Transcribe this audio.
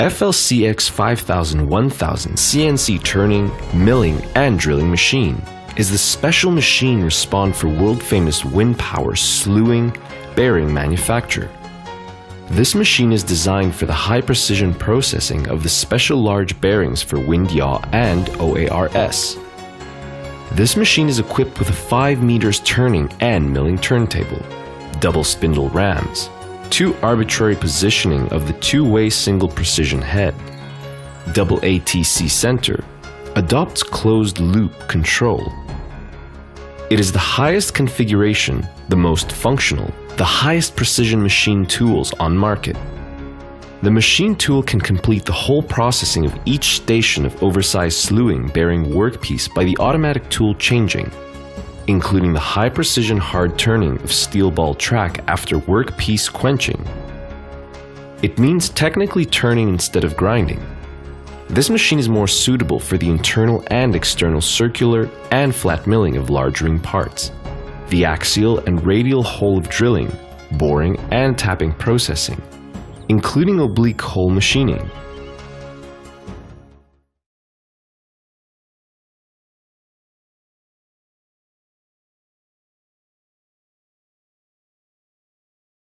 FLCX 5000-1000 CNC turning, milling, and drilling machine is the special machine respawned for world-famous wind power slewing bearing manufacture. This machine is designed for the high-precision processing of the special large bearings for wind yaw and OARS. This machine is equipped with a 5 meters turning and milling turntable, double spindle rams, 2 arbitrary positioning of the 2-way single precision head, double ATC center, adopts closed loop control. It is the highest configuration, the most functional, the highest precision machine tools on market. The machine tool can complete the whole processing of each station of oversized slewing bearing workpiece by the automatic tool changing, including the high precision hard turning of steel ball track after workpiece quenching. It means technically turning instead of grinding. This machine is more suitable for the internal and external circular and flat milling of large ring parts, the axial and radial hole of drilling, boring, and tapping processing, including oblique hole machining,